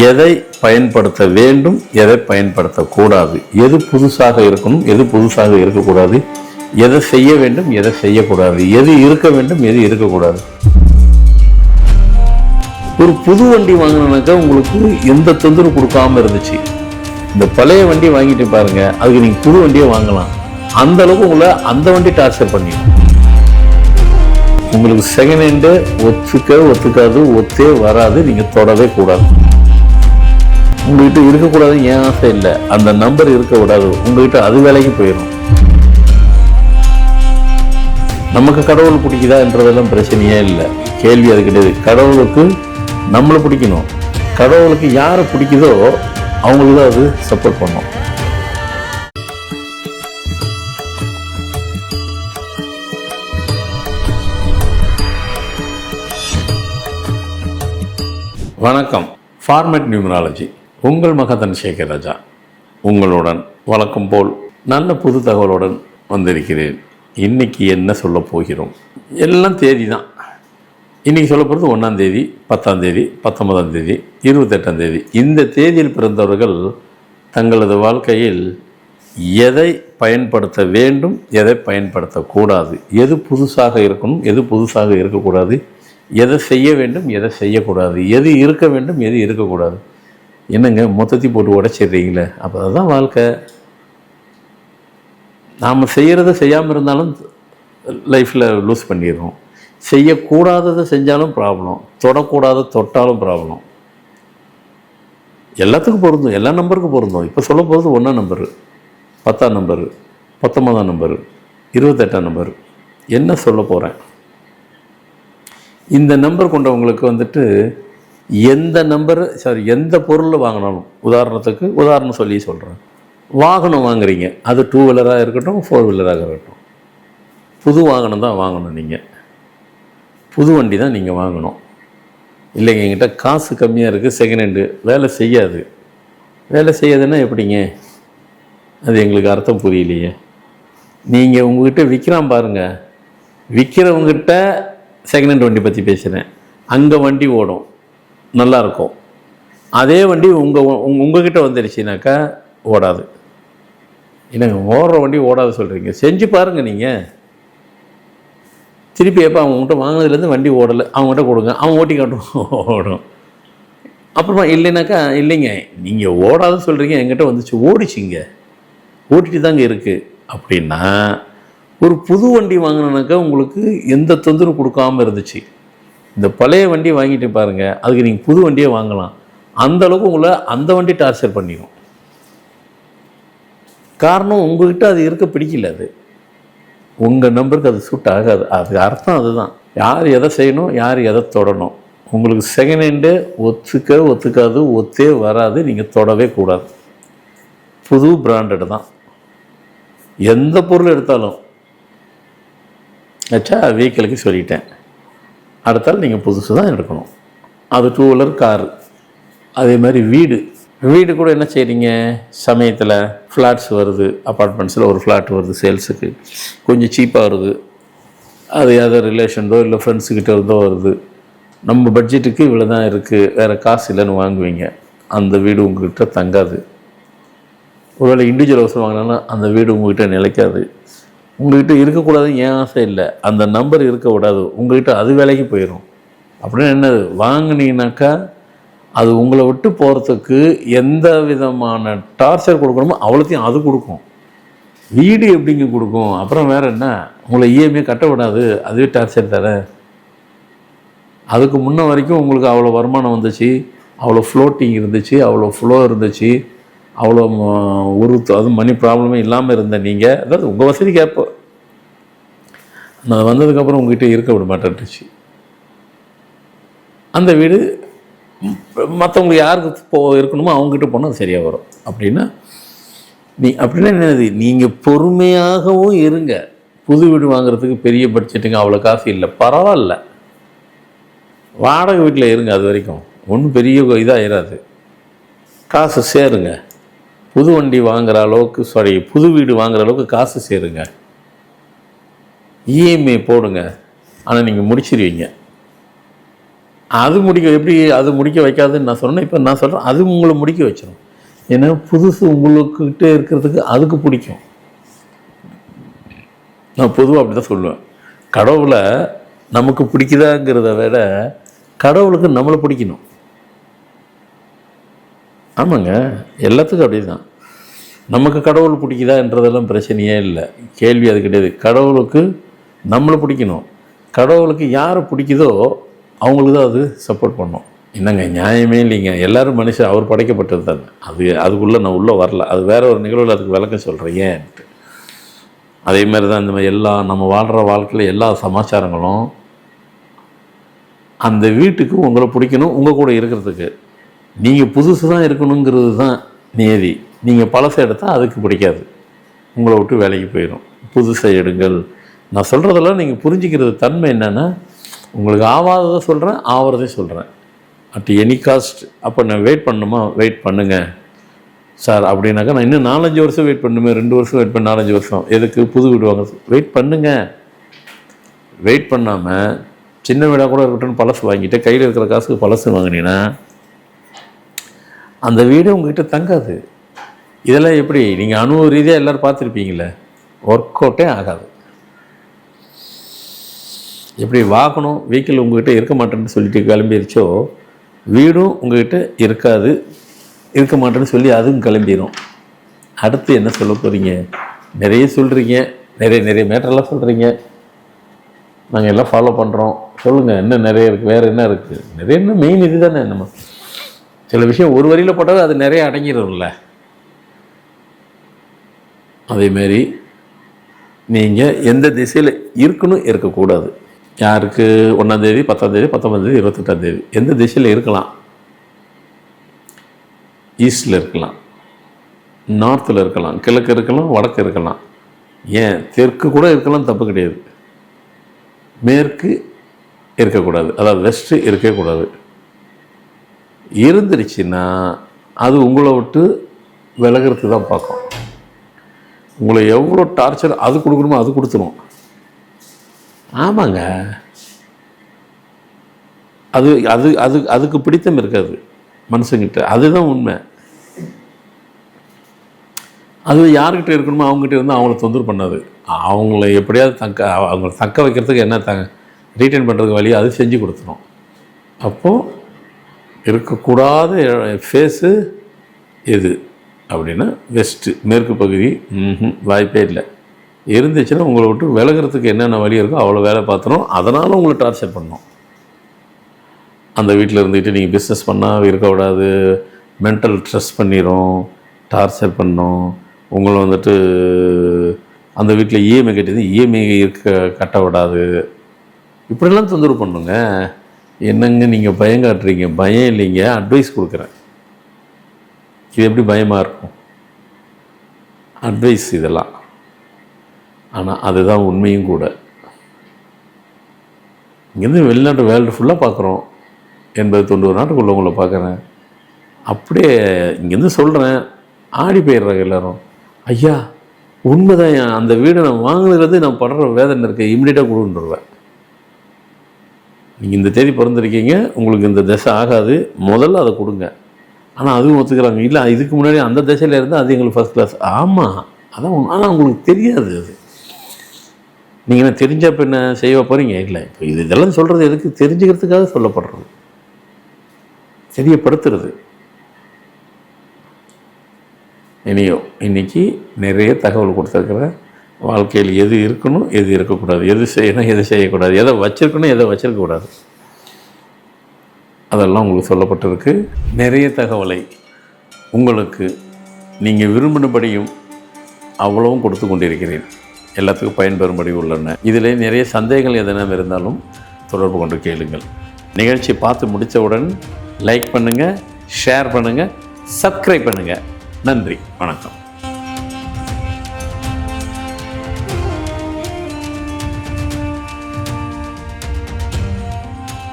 எதை பயன்படுத்த வேண்டும், எதை பயன்படுத்தக்கூடாது, எது புதுசாக இருக்கணும், எது புதுசாக இருக்கக்கூடாது, எதை செய்ய வேண்டும், எதை செய்யக்கூடாது, எது இருக்க வேண்டும், எது இருக்கக்கூடாது. ஒரு புது வண்டி வாங்கினாக்கா உங்களுக்கு எந்த தொந்தரவு கொடுக்காம இருந்துச்சு. இந்த பழைய வண்டி வாங்கிட்டு பாருங்க, அதுக்கு நீங்க புது வண்டியை வாங்கலாம். அந்த அளவுக்கு உங்களை அந்த வண்டி டார்ச்சர் பண்ணிடும். உங்களுக்கு செகண்ட் ஹேண்டு ஒத்துக்காது, ஒத்தே வராது, நீங்க தொடவே கூடாது. உங்ககிட்ட இருக்கக்கூடாது ஏன் ஆசை இல்லை, அந்த நம்பர் இருக்க விடாது, உங்ககிட்ட அது வேலைக்கு போயிடும். நமக்கு கடவுள் பிடிக்குதா என்றதெல்லாம் பிரச்சனையே இல்லை, கேள்வி அது கிடையாது. கடவுளுக்கு நம்மளை பிடிக்கணும், கடவுளுக்கு யாரை பிடிக்குதோ அவங்களுக்கு தான் அது சப்போர்ட் பண்ணும். வணக்கம். ஃபார்மேட் நியூமராலஜி, உங்கள் மகதன் சேகர் ராஜா உங்களுடன் வழக்கம் போல் நல்ல புது தகவலுடன் வந்திருக்கிறேன். இன்னைக்கு என்ன சொல்ல போகிறோம், எல்லாம் தேதி தான். இன்றைக்கி சொல்ல போகிறது 1ஆம் தேதி, 10ஆம் தேதி, 19ஆம் தேதி, 28ஆம் தேதி. இந்த தேதியில் பிறந்தவர்கள் தங்களது வாழ்க்கையில் எதை பயன்படுத்த வேண்டும், எதை பயன்படுத்தக்கூடாது, எது புதுசாக இருக்கணும், எது புதுசாக இருக்கக்கூடாது, எதை செய்ய வேண்டும், எதை செய்யக்கூடாது, எது இருக்க வேண்டும், எது இருக்கக்கூடாது. என்னங்க மொத்தத்தை போட்டு உடைச்சிடுறீங்களே, அப்போ அதுதான் வாழ்க்கை. நாம் செய்கிறத செய்யாமல் இருந்தாலும் லைஃப்பில் லூஸ் பண்ணிடுறோம். செய்யக்கூடாததை செஞ்சாலும் ப்ராப்ளம், தொடக்கூடாத தொட்டாலும் ப்ராப்ளம். எல்லாத்துக்கும் பொருந்தும், எல்லா நம்பருக்கும் பொருந்தும். இப்போ சொல்ல போகிறது 1ஆம் நம்பரு, 10ஆம் நம்பரு, 19ஆம் நம்பரு, 28ஆம் நம்பரு. என்ன சொல்ல போகிறேன், இந்த நம்பர் கொண்டவங்களுக்கு எந்த பொருள் வாங்கினாலும், உதாரணம் சொல்லி சொல்கிறேன். வாகனம் வாங்குறீங்க, அது 2 வீலராக இருக்கட்டும், 4 வீலராக இருக்கட்டும், புது வாகனம் தான் வாங்கணும். நீங்கள் புது வண்டி தான் நீங்கள் வாங்கணும். இல்லைங்க என்கிட்ட காசு கம்மியாக இருக்குது, செகண்ட் ஹேண்டு வேலை செய்யாது. வேலை செய்யாதுன்னா எப்படிங்க, அது எங்களுக்கு அர்த்தம் புரியலையே. நீங்கள் உங்கள்கிட்ட விற்கிறான் பாருங்கள், விற்கிறவங்ககிட்ட செகண்ட் ஹேண்ட் வண்டி பற்றி பேசுகிறேன். அங்கே வண்டி ஓடும், நல்லாயிருக்கும். அதே வண்டி உங்ககிட்ட வந்துடுச்சுனாக்கா ஓடாது. என்னங்க ஓடுற வண்டி ஓடாது சொல்கிறீங்க, செஞ்சு பாருங்கள். நீங்கள் திருப்பி எப்போ அவங்ககிட்ட வாங்கினதுலேருந்து வண்டி ஓடலை, அவங்ககிட்ட கொடுங்க, அவன் ஓட்டி காட்டும், ஓடும். அப்புறமா இல்லைனாக்கா இல்லைங்க நீங்கள் ஓடாதுன்னு சொல்கிறீங்க, என்கிட்ட வந்துச்சு, ஓடிச்சிங்க, ஓட்டிட்டு தாங்க இருக்குது அப்படின்னா, ஒரு புது வண்டி வாங்கினாக்கா உங்களுக்கு எந்த தொந்தரவு கொடுக்காமல் இருந்துச்சு. இந்த பழைய வண்டி வாங்கிட்டு பாருங்கள், அதுக்கு நீங்கள் புது வண்டியை வாங்கலாம். அந்தளவுக்கு உங்களை அந்த வண்டி டார்ச்சர் பண்ணிடும். காரணம் உங்கள்கிட்ட அது இருக்க பிடிக்கல, அது உங்கள் நம்பருக்கு அது சூட் ஆகாது. அதுக்கு அர்த்தம் அதுதான். யார் எதை செய்யணும், யார் எதை தொடணும். உங்களுக்கு செகண்ட் ஹேண்டு ஒத்துக்காது, ஒத்தே வராது, நீங்கள் தொடவே கூடாது. புது பிராண்டட் தான். எந்த பொருள் எடுத்தாலும் ஆச்சா, வெஹிக்கிளுக்கு சொல்லிட்டேன். அடுத்தால் நீங்கள் புதுசு தான் எடுக்கணும். அது 2 வீலர், காரு. அதே மாதிரி வீடு கூட என்ன செய்கிறீங்க, சமயத்தில் ஃப்ளாட்ஸ் வருது, அப்பார்ட்மெண்ட்ஸில் ஒரு ஃப்ளாட் வருது சேல்ஸுக்கு, கொஞ்சம் சீப்பாக வருது. அது எதோ ரிலேஷன்தோ இல்லை ஃப்ரெண்ட்ஸுக்கிட்ட இருந்தோ வருது. நம்ம பட்ஜெட்டுக்கு இவ்வளோ தான் இருக்குது, வேறு காசு இல்லைன்னு வாங்குவீங்க. அந்த வீடு உங்கள்கிட்ட தங்காது. ஒருவேளை இண்டிவிஜுவல் ஹவுஸ் வாங்கினாலும் அந்த வீடு உங்கள்கிட்ட நிலைக்காது. உங்கள்கிட்ட இருக்கக்கூடாது ஏன் ஆசை இல்லை, அந்த நம்பர் இருக்க விடாது, உங்கள்கிட்ட அது வேலைக்கு போயிடும். அப்படின்னு என்னது வாங்கினீங்கனாக்கா அது உங்களை விட்டு போகிறதுக்கு எந்த விதமான டார்ச்சர் கொடுக்கணுமோ அவ்வளோத்தையும் அது கொடுக்கும். வீடு எப்படிங்க கொடுக்கும், அப்புறம் வேறு என்ன, உங்களை இஎம்ஐ கட்ட விடாது, அதுவே டார்ச்சர் தர. அதுக்கு முன்ன வரைக்கும் உங்களுக்கு அவ்வளோ வருமானம் வந்துச்சு, அவ்வளோ ஃப்ளோட்டிங் இருந்துச்சு, அவ்வளோ ஃப்ளோ இருந்துச்சு, அவ்வளோ அது மணி ப்ராப்ளமே இல்லாமல் இருந்த நீங்கள், அதாவது உங்கள் வசதிக்கு ஏற்போ நான் வந்ததுக்கப்புறம் உங்கள்கிட்ட இருக்க விட மாட்டேன்ட்டுச்சு. அந்த வீடு மற்றவங்களுக்கு யாருக்கு இருக்கணுமோ அவங்ககிட்ட போனால் அது சரியாக வரும். அப்படின்னா என்னது, நீங்கள் பொறுமையாகவும் இருங்க. புது வீடு வாங்குறதுக்கு பெரிய பட்ஜெட்டுங்க, அவ்வளோ காசு இல்லை, பரவாயில்ல, வாடகை வீட்டில் இருங்க. அது வரைக்கும் ஒன்றும் பெரிய இதாகிடாது, காசு சேருங்க. புது வண்டி வாங்குகிற அளவுக்கு புது வீடு வாங்குகிற அளவுக்கு காசு சேருங்க. இஎம்ஐ போடுங்க, ஆனால் நீங்கள் முடிச்சிருவீங்க. அது எப்படி அது முடிக்க வைக்காதுன்னு நான் சொன்னேன். இப்போ நான் சொல்கிறேன், அது உங்களை முடிக்க வச்சிடும். ஏன்னா புதுசு உங்களுக்கிட்டே இருக்கிறதுக்கு அதுக்கு பிடிக்கும். நான் பொதுவாக அப்படி தான் சொல்லுவேன். கடவுளை நமக்கு பிடிக்குதாங்கிறத விட கடவுளுக்கு நம்மளை பிடிக்கணும். ஆமாங்க, எல்லாத்துக்கும் அப்படி தான். நமக்கு கடவுள் பிடிக்குதான்றதெல்லாம் பிரச்சனையே இல்லை, கேள்வி அது கிடையாது. கடவுளுக்கு நம்மளை பிடிக்கணும். கடவுளுக்கு யாரை பிடிக்குதோ அவங்களுக்கு தான் அது சப்போர்ட் பண்ணோம். என்னங்க நியாயமே இல்லைங்க. எல்லோரும் மனுஷன், அவர் படைக்கப்பட்டது தானே. அதுக்குள்ளே நான் உள்ளே வரல, அது வேறு ஒரு நிகழ்வில் அதுக்கு விளக்கம் சொல்கிறேன் ஏன்ட்டு. அதே மாதிரி தான் இந்த மாதிரி நம்ம வாழ்கிற வாழ்க்கையில் எல்லா சமாச்சாரங்களும் அந்த வீட்டுக்கு உங்களை பிடிக்கணும், உங்கள் கூட இருக்கிறதுக்கு. நீங்கள் புதுசு தான் இருக்கணுங்கிறது தான் நியதி. நீங்கள் பழசை எடுத்தால் அதுக்கு பிடிக்காது, உங்களை விட்டு வேலைக்கு போயிடும். புதுசை எடுங்கள். நான் சொல்கிறதெல்லாம் நீங்கள் புரிஞ்சிக்கிறது தன்மை என்னென்னா, உங்களுக்கு ஆவாததை சொல்கிறேன், ஆவறதை சொல்கிறேன். At any cost. அப்போ நான் வெயிட் பண்ணணுமா, வெயிட் பண்ணுங்கள் சார் அப்படின்னாக்கா நான் இன்னும் 4-5 வருஷம் வெயிட் பண்ணுமே, 2 வருஷம் வெயிட் பண்ண, 4-5 வருஷம் எதுக்கு புது வீடு வாங்க? வெயிட் பண்ணுங்க. வெயிட் பண்ணாமல் சின்ன வீடாக கூட இருக்கட்டும் பழசு வாங்கிட்டு கையில் இருக்கிற காசுக்கு பழசு வாங்கினீங்கன்னா அந்த வீடு உங்கள்கிட்ட தங்காது. இதெல்லாம் எப்படி நீங்கள் அனுபவ ரீதியாக எல்லோரும் பார்த்துருப்பீங்களே, ஒர்க் அவுட்டே ஆகாது. எப்படி வாங்கணும் வெஹிக்கிள் உங்கள்கிட்ட இருக்க மாட்டேன்னு சொல்லிட்டு கிளம்பிடுச்சோ, வீடும் உங்கள்கிட்ட இருக்க மாட்டேன்னு சொல்லி அதுவும் கிளம்பிடும். அடுத்து என்ன சொல்ல போகிறீங்க? நிறைய சொல்கிறீங்க, நிறைய மேட்டரெல்லாம் சொல்கிறீங்க, நாங்கள் எல்லாம் ஃபாலோ பண்ணுறோம். சொல்லுங்கள், இன்னும் நிறைய இருக்குது, வேறு என்ன இருக்குது? நிறைய என்ன மெயின் இது தானே. நம்ம சில விஷயம் ஒரு வரியில் போட்டால் அது நிறைய அடங்கிடும்ல. அதேமாரி நீங்கள் எந்த திசையில் இருக்கணும் இருக்கக்கூடாது. யாருக்கு 1ஆம் தேதி, 10ஆம் தேதி, 19ஆம் தேதி, 28ஆம் தேதி எந்த திசையில் இருக்கலாம்? ஈஸ்டில் இருக்கலாம், நார்த்தில் இருக்கலாம், கிழக்கு இருக்கலாம், வடக்கு இருக்கலாம், ஏன் தெற்கு கூட இருக்கலாம், தப்பு கிடையாது. மேற்கு இருக்கக்கூடாது, அதாவது வெஸ்ட்டு இருக்கக்கூடாது. இருந்துருச்சுன்னா அது உங்களை விட்டு விலகிறதுக்கு தான் பார்க்கும். உங்களை எவ்வளோ டார்ச்சர் அது கொடுக்கணுமோ அது கொடுத்துரும். ஆமாங்க, அது அது அது அதுக்கு பிடித்தம் இருக்காது மனுஷங்கிட்ட. அதுதான் உண்மை. அது யார்கிட்ட இருக்கணுமோ அவங்ககிட்ட இருந்து அவங்கள தொந்தரவு பண்ணாது. அவங்கள எப்படியாவது அவங்கள தக்க வைக்கிறதுக்கு என்ன ரீட்டைன் பண்ணுறதுக்கு வழியாக அது செஞ்சு கொடுத்துரும். அப்போது இருக்கக்கூடாத ஃபேஸு எது அப்படின்னா வெஸ்ட்டு, மேற்கு பகுதி. வாய்ப்பே இல்லை. இருந்துச்சுன்னா உங்களை விட்டு விலகிறதுக்கு என்னென்ன வழி இருக்கோ அவ்வளோ வேலை பார்த்துரும். அதனால் உங்களை டார்ச்சர் பண்ணணும். அந்த வீட்டில் இருந்துக்கிட்டு நீங்கள் பிஸ்னஸ் பண்ணால் இருக்க விடாது, மென்டல் ஸ்ட்ரெஸ் பண்ணிடும், டார்ச்சர் பண்ணணும். உங்களை வந்துட்டு அந்த வீட்டில் இஎம்ஐ கட்டியது இஎம்ஐ கட்ட விடாது, இப்படிலாம் தொந்தரவு பண்ணுங்க. என்னங்க நீங்கள் பயம் காட்டுறீங்க? பயம் இல்லைங்க, அட்வைஸ் கொடுக்குறேன். இது எப்படி பயமாக இருக்கும்? அட்வைஸ் இதெல்லாம். ஆனால் அதுதான் உண்மையும் கூட. இங்கேருந்து வெளிநாட்டு வேர்ல்டு ஃபுல்லாக பார்க்குறோம், 80-90 நாட்டுக்குள்ளே உங்களை பார்க்குறேன். அப்படியே இங்கேருந்து சொல்கிறேன், ஆடி போயிடுறாங்க எல்லோரும். ஐயா உண்மைதான், அந்த வீடை நான் வாங்கினது நான் படுற வேதனை இருக்குது, இம்மிடியட்டாக கொடுத்துருவேன். நீங்கள் இந்த தேதி பிறந்திருக்கீங்க, உங்களுக்கு இந்த தசை ஆகாது, முதல்ல அதை கொடுங்க. ஆனால் அதுவும் ஒத்துக்கிறாங்க. இல்லை இதுக்கு முன்னாடி அந்த தசையில் இருந்தால் அது எங்களுக்கு ஃபஸ்ட் கிளாஸ். ஆமாம், அதான். ஆனால் உங்களுக்கு தெரியாது. அது நீங்கள் என்ன தெரிஞ்ச என்ன செய்ய போகிறீங்க? இல்லை, இப்போ இதெல்லாம் சொல்கிறது எதுக்கு? தெரிஞ்சுக்கிறதுக்காக சொல்லப்படுறது, தெரியப்படுத்துறது. இன்னைக்கு நிறைய தகவல் கொடுத்துருக்குறேன். வாழ்க்கையில் எது இருக்கணும், எது இருக்கக்கூடாது, எது செய்யணும், எது செய்யக்கூடாது, எதை வச்சிருக்கணும், எதை வச்சிருக்கக்கூடாது, அதெல்லாம் உங்களுக்கு சொல்லப்பட்டிருக்கு. நிறைய தகவலை உங்களுக்கு நீங்கள் விரும்பினபடியும் அவ்வளவும் கொடுத்து கொண்டிருக்கிறேன். எல்லாத்துக்கும் பயன்பெறும்படி உள்ளன. இதில் நிறைய சந்தேகங்கள் எதனா இருந்தாலும் தொடர்பு கொண்டு கேளுங்கள். நிகழ்ச்சி பார்த்து முடித்தவுடன் லைக் பண்ணுங்கள், ஷேர் பண்ணுங்கள், சப்ஸ்கிரைப் பண்ணுங்கள். நன்றி, வணக்கம்.